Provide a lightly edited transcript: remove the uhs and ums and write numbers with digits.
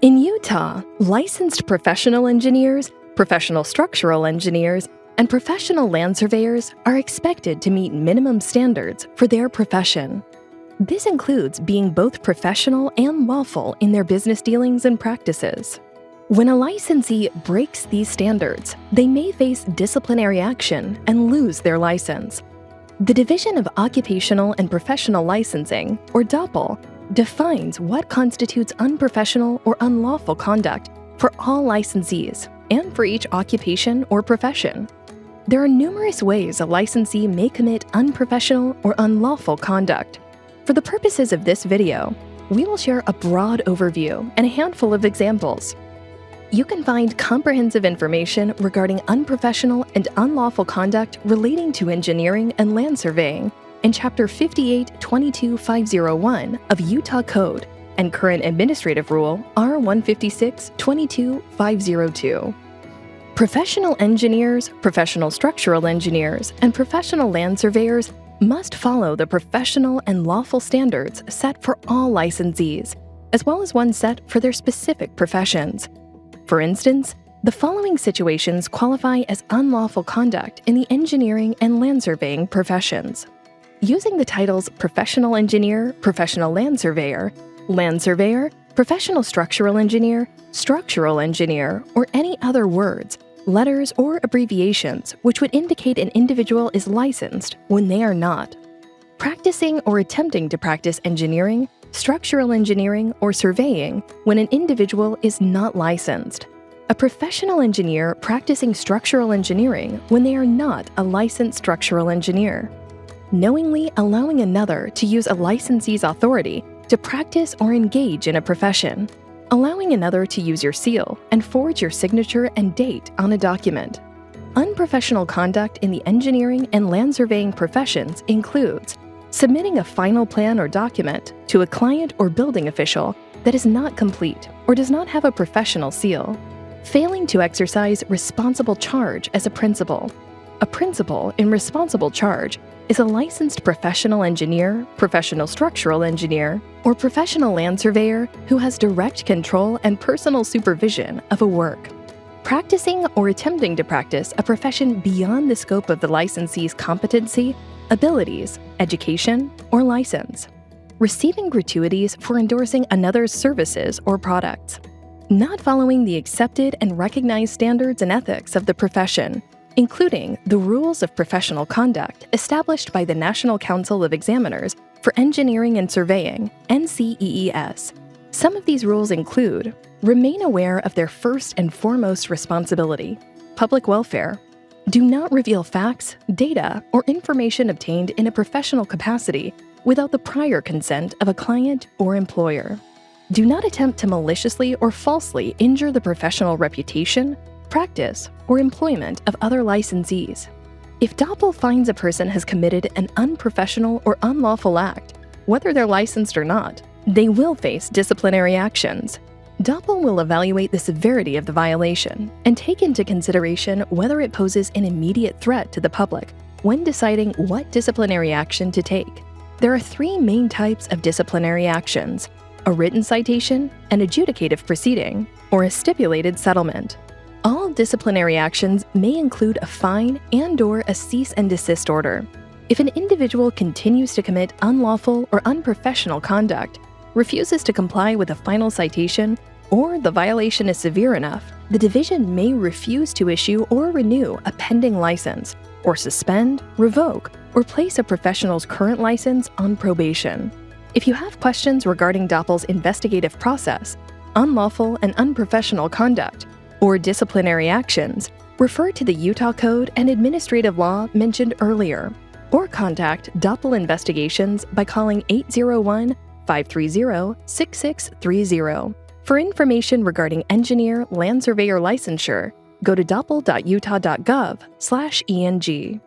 In Utah, licensed professional engineers, professional structural engineers, and professional land surveyors are expected to meet minimum standards for their profession. This includes being both professional and lawful in their business dealings and practices. When a licensee breaks these standards, they may face disciplinary action and lose their license. The Division of Occupational and Professional Licensing, or DOPL, defines what constitutes unprofessional or unlawful conduct for all licensees and for each occupation or profession. There are numerous ways a licensee may commit unprofessional or unlawful conduct. For the purposes of this video, we will share a broad overview and a handful of examples. You can find comprehensive information regarding unprofessional and unlawful conduct relating to engineering and land surveying in Chapter 58.22.501 of Utah Code and current Administrative Rule R156.22.502. Professional engineers, professional structural engineers, and professional land surveyors must follow the professional and lawful standards set for all licensees, as well as one set for their specific professions. For instance, the following situations qualify as unlawful conduct in the engineering and land surveying professions. Using the titles Professional Engineer, Professional Land Surveyor, Professional Structural Engineer, or any other words, letters, or abbreviations which would indicate an individual is licensed when they are not. Practicing or attempting to practice engineering, structural engineering, or surveying when an individual is not licensed. A professional engineer practicing structural engineering when they are not a licensed structural engineer. Knowingly allowing another to use a licensee's authority to practice or engage in a profession. Allowing another to use your seal and forge your signature and date on a document. Unprofessional conduct in the engineering and land surveying professions includes submitting a final plan or document to a client or building official that is not complete or does not have a professional seal. Failing to exercise responsible charge as a principal. A principal in responsible charge is a licensed professional engineer, professional structural engineer, or professional land surveyor who has direct control and personal supervision of a work. Practicing or attempting to practice a profession beyond the scope of the licensee's competency, abilities, education, or license. Receiving gratuities for endorsing another's services or products. Not following the accepted and recognized standards and ethics of the profession, including the Rules of Professional Conduct established by the National Council of Examiners for Engineering and Surveying, NCEES. Some of these rules include: remain aware of their first and foremost responsibility, public welfare. Do not reveal facts, data, or information obtained in a professional capacity without the prior consent of a client or employer. Do not attempt to maliciously or falsely injure the professional reputation, practice, or employment of other licensees. If DOPL finds a person has committed an unprofessional or unlawful act, whether they're licensed or not, they will face disciplinary actions. DOPL will evaluate the severity of the violation and take into consideration whether it poses an immediate threat to the public when deciding what disciplinary action to take. There are three main types of disciplinary actions: a written citation, an adjudicative proceeding, or a stipulated settlement. All disciplinary actions may include a fine and/or a cease and desist order. If an individual continues to commit unlawful or unprofessional conduct, refuses to comply with a final citation, or the violation is severe enough, the division may refuse to issue or renew a pending license, or suspend, revoke, or place a professional's current license on probation. If you have questions regarding DOPL's investigative process, unlawful and unprofessional conduct, or disciplinary actions, refer to the Utah Code and Administrative Law mentioned earlier, or contact DOPL Investigations by calling 801-530-6630. For information regarding engineer land surveyor licensure, go to doppel.utah.gov/ENG.